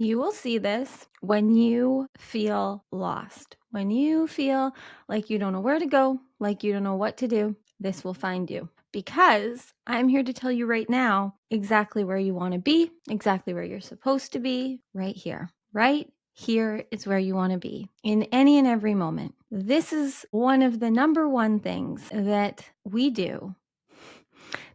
You will see this when you feel lost. When you feel like you don't know where to go, like you don't know what to do, this will find you. Because I'm here to tell you right now exactly where you want to be, exactly where you're supposed to be, right here. Right here is where you want to be in any and every moment. This is one of the number one things that we do,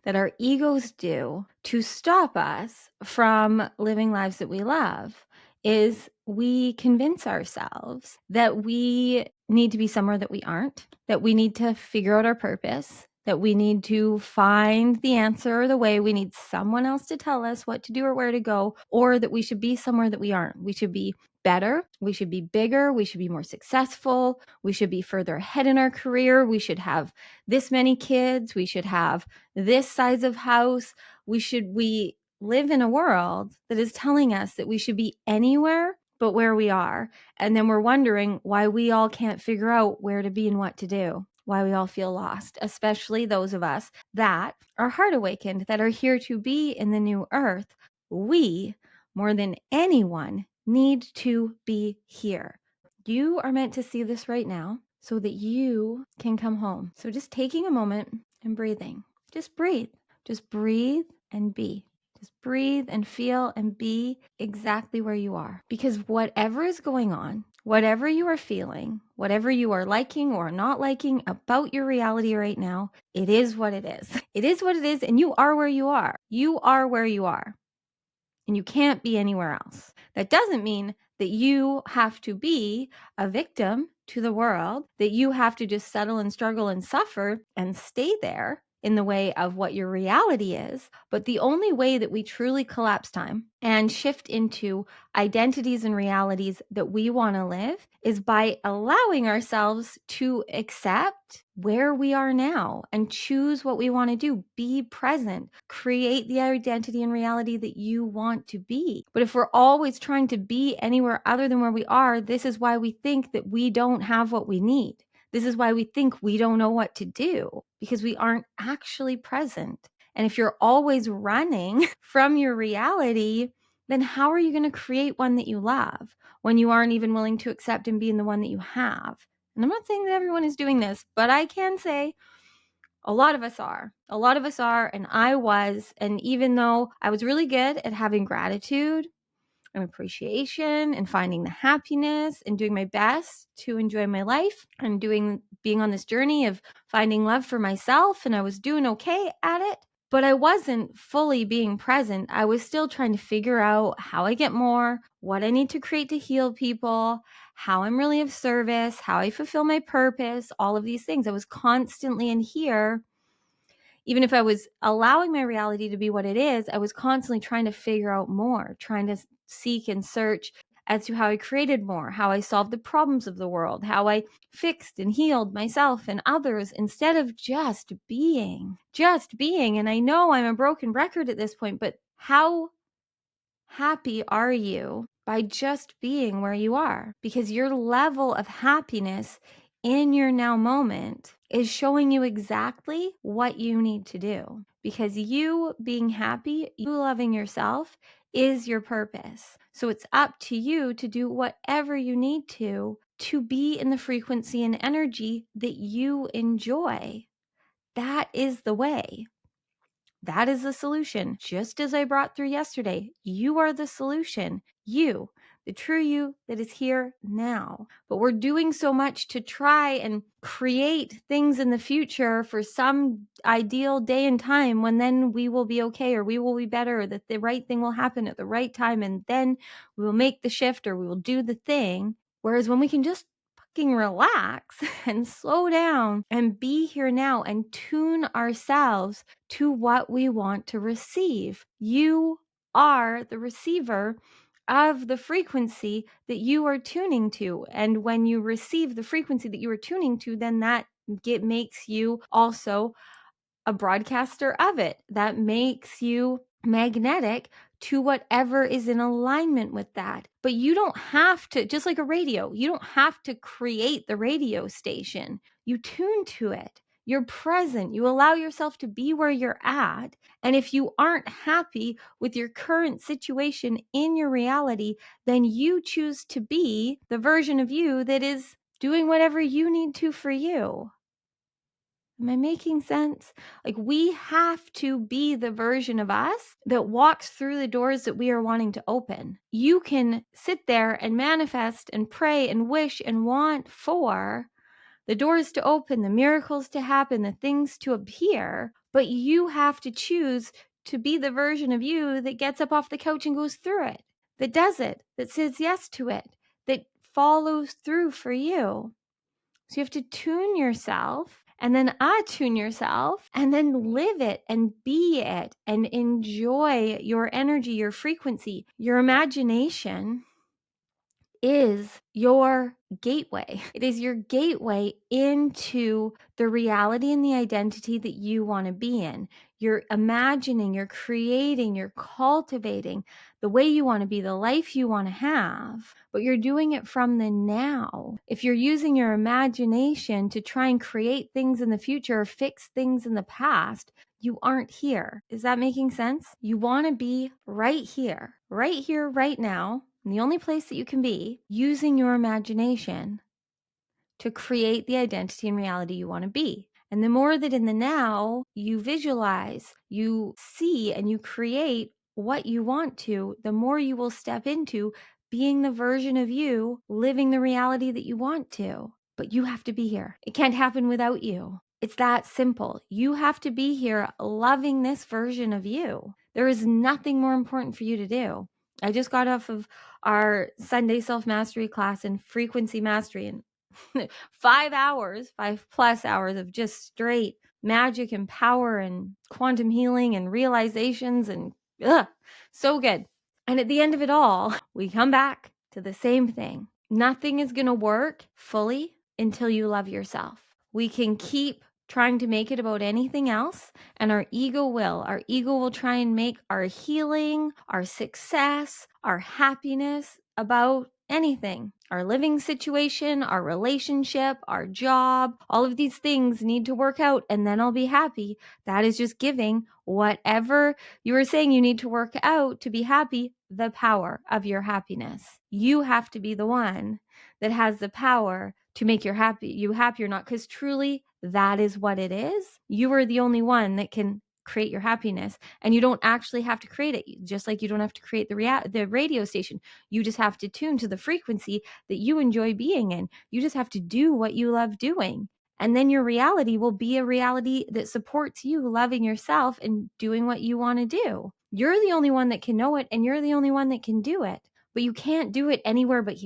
that our egos do to stop us from living lives that we love, is we convince ourselves that we need to be somewhere that we aren't, that we need to figure out our purpose, that we need to find the answer or the way, we need someone else to tell us what to do or where to go, or that we should be somewhere that we aren't. We should be better, we should be bigger, we should be more successful, we should be further ahead in our career, we should have this many kids, we should have this size of house. We live in a world that is telling us that we should be anywhere but where we are. And then we're wondering why we all can't figure out where to be and what to do, why we all feel lost, especially those of us that are heart awakened, that are here to be in the new earth. We, more than anyone, need to be here. You are meant to see this right now so that you can come home. So just taking a moment and breathing. Just breathe. Just breathe and be. Just breathe and feel and be exactly where you are. Because whatever is going on, whatever you are feeling, whatever you are liking or not liking about your reality right now, it is what it is. It is what it is, and you are where you are. You are where you are, and you can't be anywhere else. That doesn't mean that you have to be a victim to the world, that you have to just settle and struggle and suffer and stay there in the way of what your reality is. But the only way that we truly collapse time and shift into identities and realities that we want to live is by allowing ourselves to accept where we are now and choose what we want to do. Be present, create the identity and reality that you want to be. But if we're always trying to be anywhere other than where we are, this is why we think that we don't have what we need. This is why we think we don't know what to do, because we aren't actually present. And if you're always running from your reality, then how are you going to create one that you love when you aren't even willing to accept and be in the one that you have? And I'm not saying that everyone is doing this, but I can say a lot of us are. A lot of us are, and I was. And even though I was really good at having gratitude and appreciation and finding the happiness and doing my best to enjoy my life and being on this journey of finding love for myself, and I was doing okay at it, but I wasn't fully being present. I was still trying to figure out how I get more, what I need to create to heal people, how I'm really of service, how I fulfill my purpose, all of these things. I was constantly in here. Even if I was allowing my reality to be what it is, I was constantly trying to figure out more, trying to seek and search as to how I created more, how I solved the problems of the world, how I fixed and healed myself and others, instead of just being. And I know I'm a broken record at this point, but how happy are you by just being where you are? Because your level of happiness in your now moment is showing you exactly what you need to do. Because you being happy, you loving yourself is your purpose. So it's up to you to do whatever you need to be in the frequency and energy that you enjoy. That is the way. That is the solution. Just as I brought through yesterday, you are the solution. You, the true you that is here now. But we're doing so much to try and create things in the future for some ideal day and time when then we will be okay, or we will be better, or that the right thing will happen at the right time, and then we will make the shift, or we will do the thing. Whereas when we can just fucking relax and slow down and be here now and tune ourselves to what we want to receive. You are the receiver of the frequency that you are tuning to. And when you receive the frequency that you are tuning to, then that makes you also a broadcaster of it. That makes you magnetic to whatever is in alignment with that. But you don't have to, just like a radio, you don't have to create the radio station. You tune to it. You're present. You allow yourself to be where you're at. And if you aren't happy with your current situation in your reality, then you choose to be the version of you that is doing whatever you need to for you. Am I making sense? Like, we have to be the version of us that walks through the doors that we are wanting to open. You can sit there and manifest and pray and wish and want for the doors to open, the miracles to happen, the things to appear, but you have to choose to be the version of you that gets up off the couch and goes through it, that does it, that says yes to it, that follows through for you. So you have to tune yourself and then attune yourself and then live it and be it and enjoy your energy, your frequency. Your imagination is your gateway. It is your gateway into the reality and the identity that you want to be in. You're imagining, you're creating, you're cultivating the way you want to be, the life you want to have, but you're doing it from the now. If you're using your imagination to try and create things in the future or fix things in the past, you aren't here. Is that making sense? You want to be right here, right now. And the only place that you can be using your imagination to create the identity and reality you want to be. And the more that in the now you visualize, you see, and you create what you want to, the more you will step into being the version of you, living the reality that you want to. But you have to be here. It can't happen without you. It's that simple. You have to be here loving this version of you. There is nothing more important for you to do. I just got off of our Sunday self-mastery class in frequency mastery, and 5 hours, 5+ hours of just straight magic and power and quantum healing and realizations and so good. And at the end of it all, we come back to the same thing. Nothing is going to work fully until you love yourself. We can keep trying to make it about anything else, and our ego will try and make our healing, our success, our happiness about anything. Our living situation, our relationship, our job, all of these things need to work out and then I'll be happy. That is just giving whatever you were saying you need to work out to be happy, the power of your happiness. You have to be the one that has the power to make you happy or not, because truly that is what it is. You are the only one that can create your happiness, and you don't actually have to create it, just like you don't have to create the radio station. You just have to tune to the frequency that you enjoy being in. You just have to do what you love doing, and then your reality will be a reality that supports you loving yourself and doing what you want to do. You're the only one that can know it, and you're the only one that can do it. But you can't do it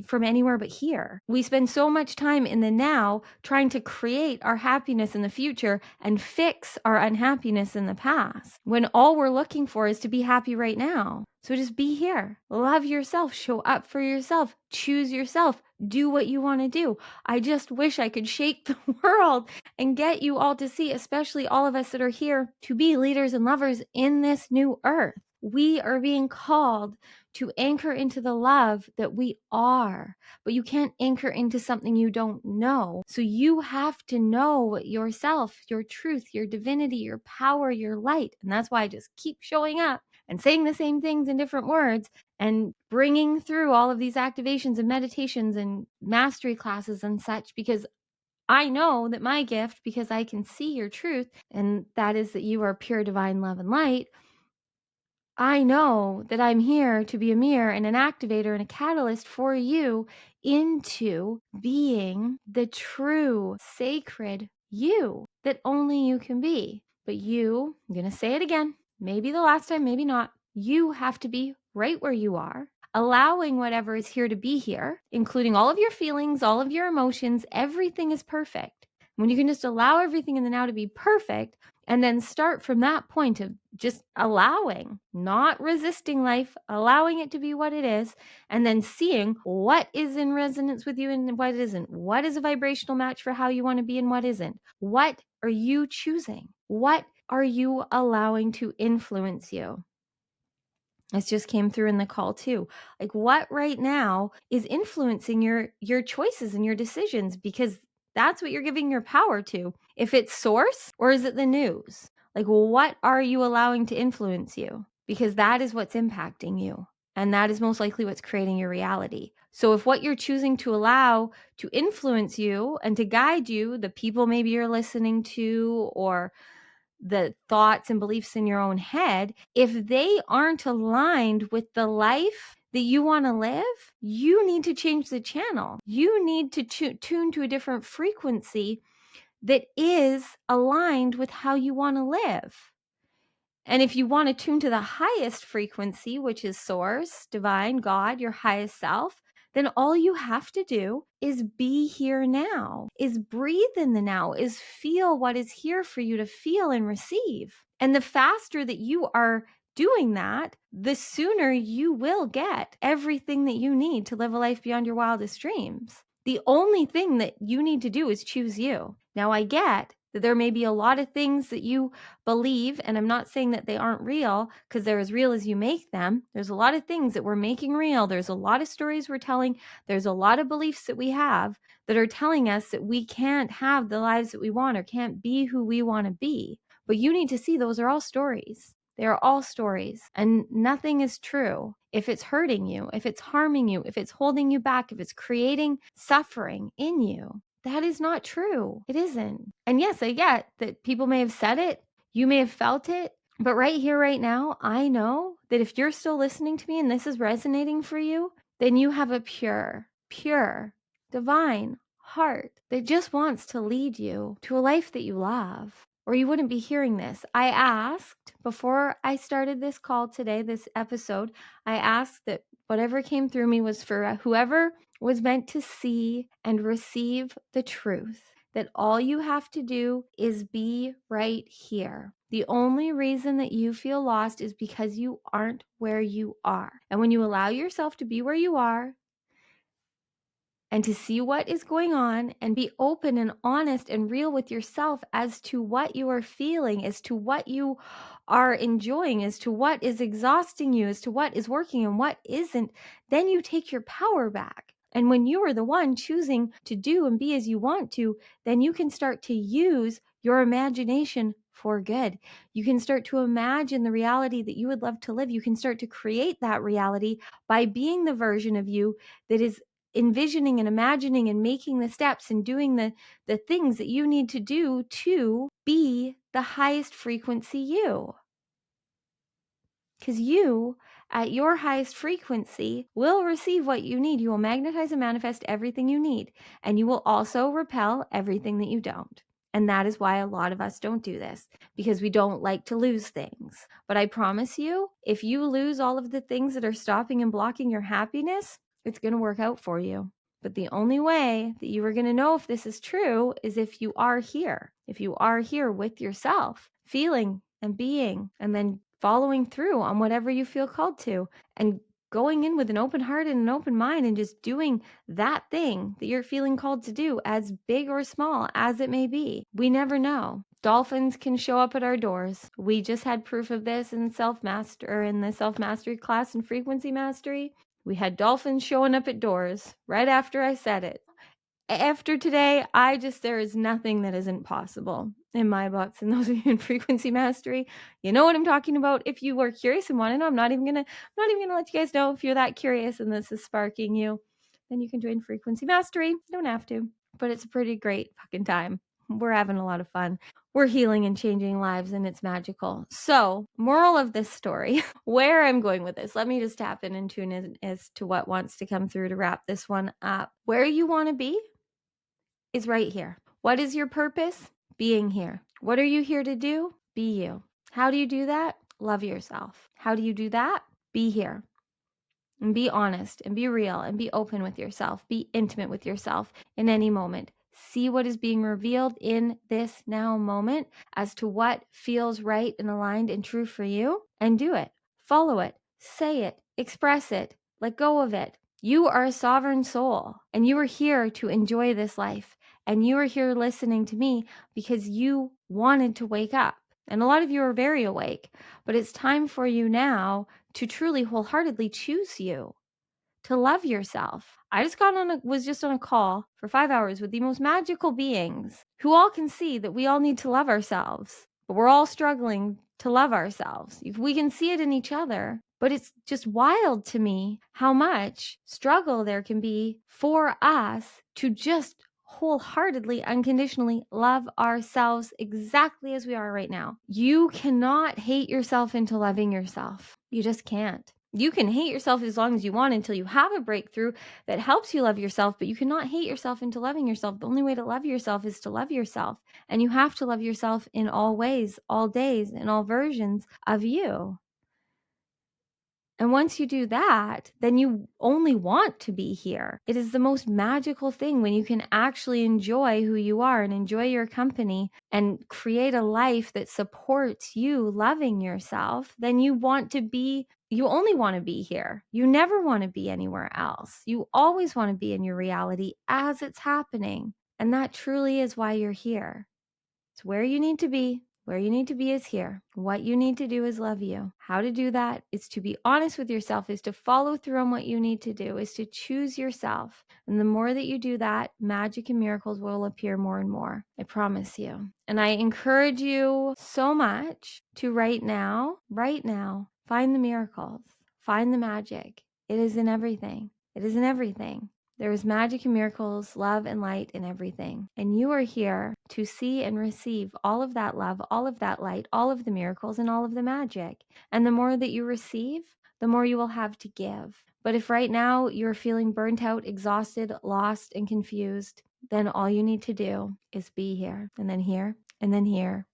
from anywhere but here. We spend so much time in the now trying to create our happiness in the future and fix our unhappiness in the past, when all we're looking for is to be happy right now. So just be here. Love yourself. Show up for yourself. Choose yourself. Do what you want to do. I just wish I could shake the world and get you all to see, especially all of us that are here, to be leaders and lovers in this new earth. We are being called to anchor into the love that we are, but you can't anchor into something you don't know. So you have to know yourself, your truth, your divinity, your power, your light. And that's why I just keep showing up and saying the same things in different words and bringing through all of these activations and meditations and mastery classes and such, because I know that my gift, because I can see your truth, and that is that you are pure divine love and light. I know that I'm here to be a mirror and an activator and a catalyst for you into being the true sacred you that only you can be. But you, I'm going to say it again, maybe the last time, maybe not. You have to be right where you are, allowing whatever is here to be here, including all of your feelings, all of your emotions. Everything is perfect. When you can just allow everything in the now to be perfect, and then start from that point of just allowing, not resisting life, allowing it to be what it is, and then seeing what is in resonance with you and what isn't. What is a vibrational match for how you want to be and what isn't? What are you choosing? What are you allowing to influence you? This just came through in the call too. Like, what right now is influencing your choices and your decisions? Because That's what you're giving your power to. If it's source or is it the news? Like, what are you allowing to influence you? Because that is what's impacting you. And that is most likely what's creating your reality. So if what you're choosing to allow to influence you and to guide you, the people maybe you're listening to, or the thoughts and beliefs in your own head, if they aren't aligned with the life that you want to live, you need to change the channel. You need to tune to a different frequency that is aligned with how you want to live. And if you want to tune to the highest frequency, which is source, divine, God, your highest self, then all you have to do is be here now, is breathe in the now, is feel what is here for you to feel and receive. And the faster that you are doing that, the sooner you will get everything that you need to live a life beyond your wildest dreams. The only thing that you need to do is choose you. Now, I get that there may be a lot of things that you believe, and I'm not saying that they aren't real, because they're as real as you make them. There's a lot of things that we're making real. There's a lot of stories we're telling. There's a lot of beliefs that we have that are telling us that we can't have the lives that we want or can't be who we want to be. But you need to see those are all stories. They are all stories, and nothing is true. If it's hurting you, if it's harming you, if it's holding you back, if it's creating suffering in you, that is not true. It isn't. And yes, I get that people may have said it, you may have felt it, but right here, right now, I know that if you're still listening to me and this is resonating for you, then you have a pure, divine heart that just wants to lead you to a life that you love, or you wouldn't be hearing this. I asked before I started this call today, this episode, I asked that whatever came through me was for whoever was meant to see and receive the truth, that all you have to do is be right here. The only reason that you feel lost is because you aren't where you are. And when you allow yourself to be where you are and to see what is going on and be open and honest and real with yourself as to what you are feeling, as to what you are enjoying, as to what is exhausting you, as to what is working and what isn't, then you take your power back. And when you are the one choosing to do and be as you want to, then you can start to use your imagination for good. You can start to imagine the reality that you would love to live. You can start to create that reality by being the version of you that is envisioning and imagining and making the steps and doing the things that you need to do to be the highest frequency you. Because you, at your highest frequency, will receive what you need. You will magnetize and manifest everything you need. And you will also repel everything that you don't. And that is why a lot of us don't do this, because we don't like to lose things. But I promise you, if you lose all of the things that are stopping and blocking your happiness, it's going to work out for you. But the only way that you are going to know if this is true is if you are here. If you are here with yourself, feeling and being, and then following through on whatever you feel called to, and going in with an open heart and an open mind and just doing that thing that you're feeling called to do, as big or small as it may be. We never know. Dolphins can show up at our doors. We just had proof of this in the self-mastery class in frequency mastery. We had dolphins showing up at doors right after I said it. After today, there is nothing that isn't possible in my books. And those of you in frequency mastery, you know what I'm talking about. If you are curious and want to know, I'm not even gonna let you guys know. If you're that curious and this is sparking you, then you can join frequency mastery. You don't have to, but it's a pretty great fucking time. We're having a lot of fun. We're healing and changing lives, and it's magical. So, moral of this story, where I'm going with this, let me just tap in and tune in as to what wants to come through to wrap this one up. Where you want to be is right here. What is your purpose? Being here. What are you here to do? Be you. How do you do that? Love yourself. How do you do that? Be here. And be honest and be real and be open with yourself. Be intimate with yourself in any moment. See what is being revealed in this now moment as to what feels right and aligned and true for you, and do it. Follow it. Say it. Express it. Let go of it. You are a sovereign soul, and you are here to enjoy this life. And you are here listening to me because you wanted to wake up. And a lot of you are very awake, but it's time for you now to truly wholeheartedly choose you, to love yourself. I just was just on a call for 5 hours with the most magical beings who all can see that we all need to love ourselves, but we're all struggling to love ourselves. We can see it in each other, but it's just wild to me how much struggle there can be for us to just wholeheartedly, unconditionally love ourselves exactly as we are right now. You cannot hate yourself into loving yourself. You just can't. You can hate yourself as long as you want until you have a breakthrough that helps you love yourself, but you cannot hate yourself into loving yourself. The only way to love yourself is to love yourself. And you have to love yourself in all ways, all days, in all versions of you. And once you do that, then you only want to be here. It is the most magical thing when you can actually enjoy who you are and enjoy your company and create a life that supports you loving yourself. Then you only want to be here. You never want to be anywhere else. You always want to be in your reality as it's happening. And that truly is why you're here. It's where you need to be. Where you need to be is here. What you need to do is love you. How to do that is to be honest with yourself, is to follow through on what you need to do, is to choose yourself. And the more that you do that, magic and miracles will appear more and more. I promise you. And I encourage you so much to right now, find the miracles, find the magic. It is in everything. It is in everything. There is magic and miracles, love and light in everything. And you are here to see and receive all of that love, all of that light, all of the miracles, and all of the magic. And the more that you receive, the more you will have to give. But if right now you're feeling burnt out, exhausted, lost, and confused, then all you need to do is be here, and then here, and then here,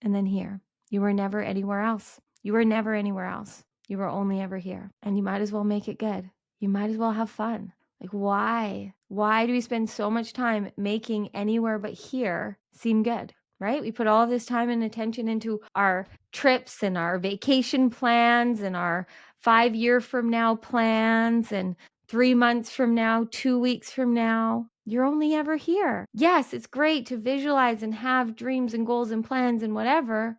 and then here. You were never anywhere else. You were never anywhere else. You were only ever here. And you might as well make it good. You might as well have fun. Like, why? Why do we spend so much time making anywhere but here seem good, right? We put all of this time and attention into our trips and our vacation plans and our 5 year from now plans and 3 months from now, 2 weeks from now. You're only ever here. Yes, it's great to visualize and have dreams and goals and plans and whatever.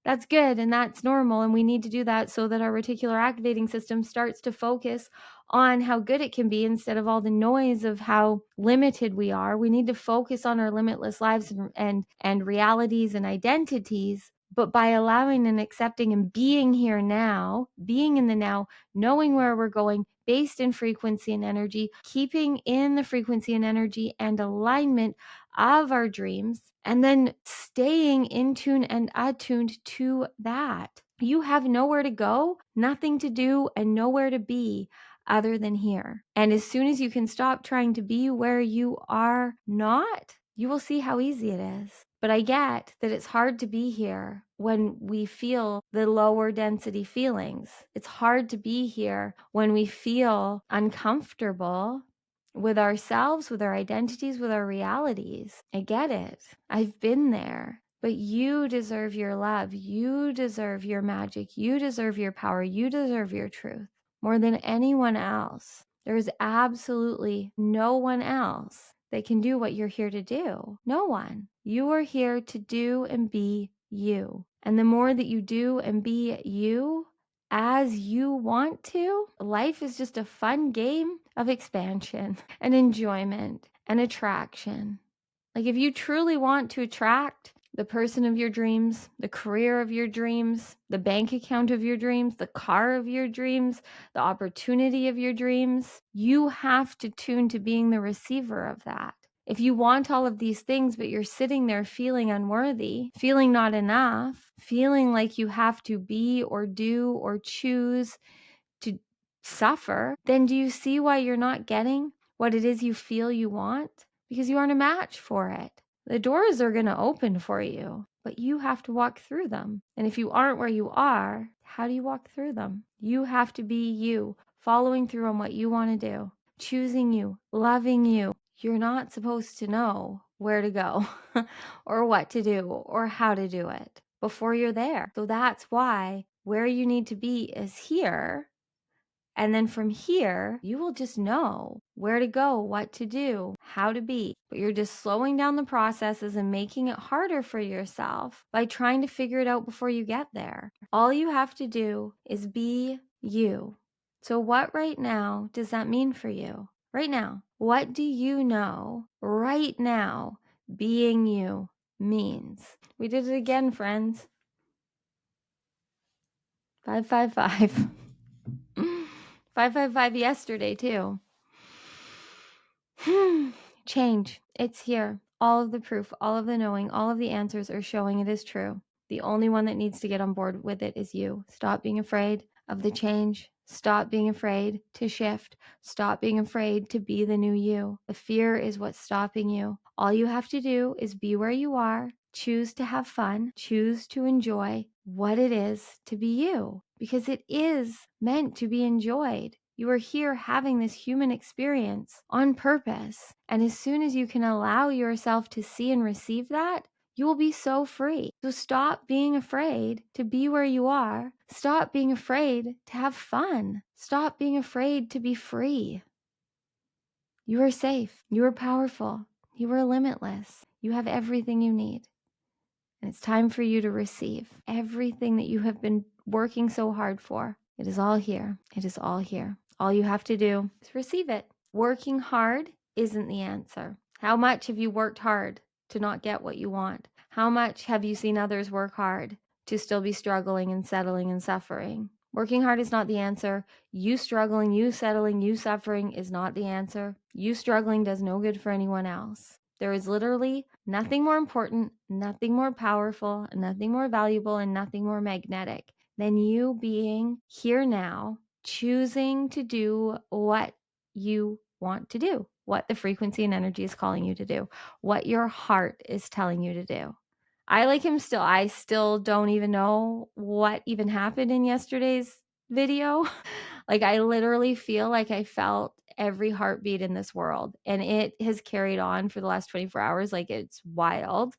That's good and that's normal. And we need to do that so that our reticular activating system starts to focus on how good it can be instead of all the noise of how limited we are. We need to focus on our limitless lives and realities and identities. But by allowing and accepting and being here now, being in the now, knowing where we're going based in frequency and energy, keeping in the frequency and energy and alignment of our dreams, and then staying in tune and attuned to that. You have nowhere to go, nothing to do, and nowhere to be other than here. And as soon as you can stop trying to be where you are not, you will see how easy it is. But I get that it's hard to be here when we feel the lower density feelings. It's hard to be here when we feel uncomfortable with ourselves, with our identities, with our realities. I get it. I've been there. But you deserve your love. You deserve your magic. You deserve your power. You deserve your truth more than anyone else. There is absolutely no one else that can do what you're here to do. No one. You are here to do and be you. And the more that you do and be you, as you want to, life is just a fun game of expansion and enjoyment and attraction. Like, if you truly want to attract the person of your dreams, the career of your dreams, the bank account of your dreams, the car of your dreams, the opportunity of your dreams, you have to tune to being the receiver of that. If you want all of these things, but you're sitting there feeling unworthy, feeling not enough, feeling like you have to be or do or choose to suffer, then do you see why you're not getting what it is you feel you want? Because you aren't a match for it. The doors are going to open for you, but you have to walk through them. And if you aren't where you are, how do you walk through them? You have to be you, following through on what you want to do, choosing you, loving you. You're not supposed to know where to go or what to do or how to do it before you're there. So that's why where you need to be is here. And then from here, you will just know where to go, what to do, how to be. But you're just slowing down the processes and making it harder for yourself by trying to figure it out before you get there. All you have to do is be you. So what right now does that mean for you? Right now, what do you know right now being you means? We did it again, friends. 555. 555 yesterday too. Change. It's here. All of the proof, all of the knowing, all of the answers are showing it is true. The only one that needs to get on board with it is you. Stop being afraid of the change. Stop being afraid to shift. Stop being afraid to be the new you. The fear is what's stopping you. All you have to do is be where you are, choose to have fun, choose to enjoy what it is to be you, because it is meant to be enjoyed. You are here having this human experience on purpose. And as soon as you can allow yourself to see and receive that, you will be so free. So stop being afraid to be where you are. Stop being afraid to have fun. Stop being afraid to be free. You are safe. You are powerful. You are limitless. You have everything you need. And it's time for you to receive everything that you have been working so hard for. It is all here. It is all here. All you have to do is receive it. Working hard isn't the answer. How much have you worked hard to not get what you want? How much have you seen others work hard to still be struggling and settling and suffering? Working hard is not the answer. You struggling, you settling, you suffering is not the answer. You struggling does no good for anyone else. There is literally nothing more important, nothing more powerful, nothing more valuable, and nothing more magnetic than you being here now, choosing to do what you want to do, what the frequency and energy is calling you to do, what your heart is telling you to do. I still don't even know what even happened in yesterday's video. Like, I literally feel like I felt every heartbeat in this world, and it has carried on for the last 24 hours. Like, it's wild.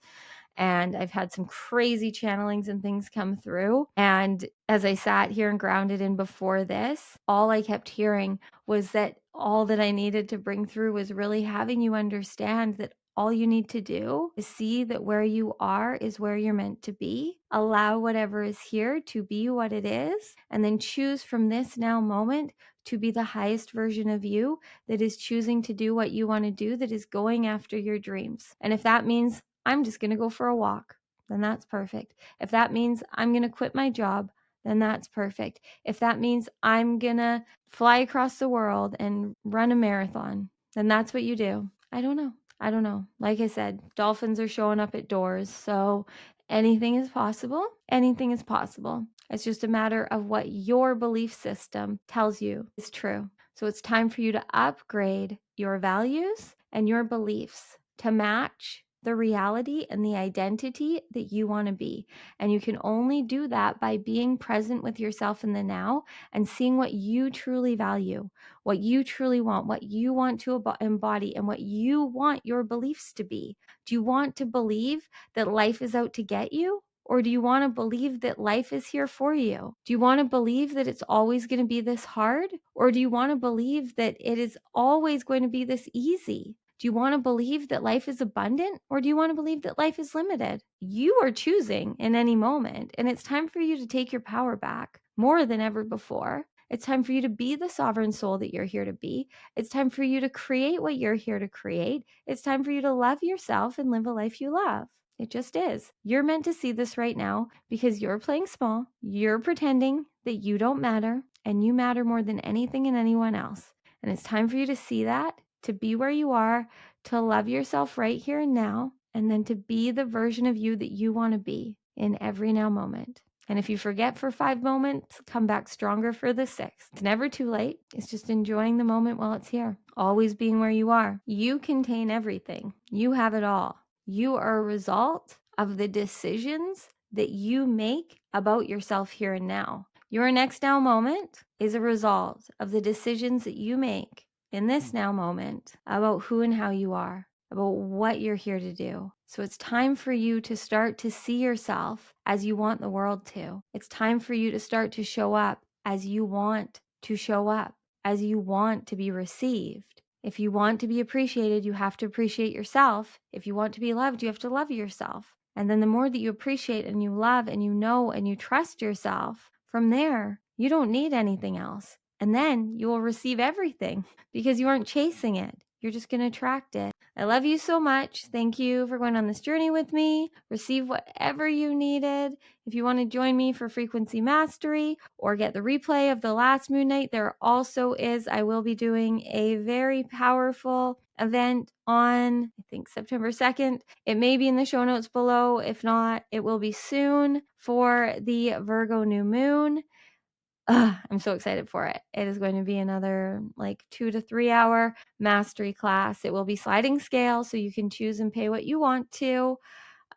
And I've had some crazy channelings and things come through. And as I sat here and grounded in before this, all I kept hearing was that all that I needed to bring through was really having you understand that all you need to do is see that where you are is where you're meant to be. Allow whatever is here to be what it is, and then choose from this now moment to be the highest version of you that is choosing to do what you want to do, that is going after your dreams. And if that means I'm just going to go for a walk, then that's perfect. If that means I'm going to quit my job, then that's perfect. If that means I'm going to fly across the world and run a marathon, then that's what you do. I don't know. I don't know. Like I said, dolphins are showing up at doors. So anything is possible. Anything is possible. It's just a matter of what your belief system tells you is true. So it's time for you to upgrade your values and your beliefs to match the reality and the identity that you want to be. And you can only do that by being present with yourself in the now and seeing what you truly value, what you truly want, what you want to embody, and what you want your beliefs to be. Do you want to believe that life is out to get you? Or do you want to believe that life is here for you? Do you want to believe that it's always going to be this hard? Or do you want to believe that it is always going to be this easy? Do you want to believe that life is abundant, or do you want to believe that life is limited? You are choosing in any moment, and it's time for you to take your power back more than ever before. It's time for you to be the sovereign soul that you're here to be. It's time for you to create what you're here to create. It's time for you to love yourself and live a life you love. It just is. You're meant to see this right now because you're playing small. You're pretending that you don't matter, and you matter more than anything and anyone else. And it's time for you to see that, to be where you are, to love yourself right here and now, and then to be the version of you that you want to be in every now moment. And if you forget for 5 moments, come back stronger for the 6th. It's never too late. It's just enjoying the moment while it's here. Always being where you are. You contain everything. You have it all. You are a result of the decisions that you make about yourself here and now. Your next now moment is a result of the decisions that you make in this now moment about who and how you are, about what you're here to do. So it's time for you to start to see yourself as you want the world to. It's time for you to start to show up as you want to show up, as you want to be received. If you want to be appreciated, you have to appreciate yourself. If you want to be loved, you have to love yourself. And then the more that you appreciate and you love and you know and you trust yourself, from there, you don't need anything else. And then you will receive everything because you aren't chasing it. You're just going to attract it. I love you so much. Thank you for going on this journey with me. Receive whatever you needed. If you want to join me for frequency mastery or get the replay of the last moon night, there also is. I will be doing a very powerful event on, I think, September 2nd. It may be in the show notes below. If not, it will be soon for the Virgo new moon. I'm so excited for it. It is going to be another like 2 to 3 hour mastery class. It will be sliding scale, so you can choose and pay what you want to.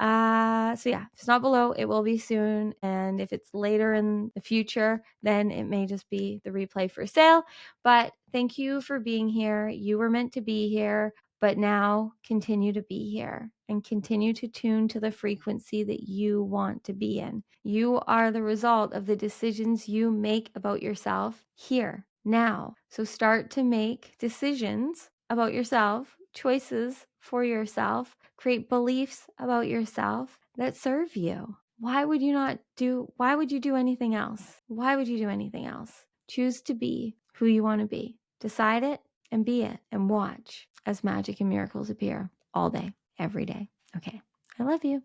So yeah, if it's not below, it will be soon. And if it's later in the future, then it may just be the replay for sale. But thank you for being here. You were meant to be here, but now continue to be here and continue to tune to the frequency that you want to be in. You are the result of the decisions you make about yourself here, now. So start to make decisions about yourself, choices for yourself, create beliefs about yourself that serve you. Why would you do anything else? Why would you do anything else? Choose to be who you want to be. Decide it and be it and watch as magic and miracles appear all day, every day. Okay. I love you.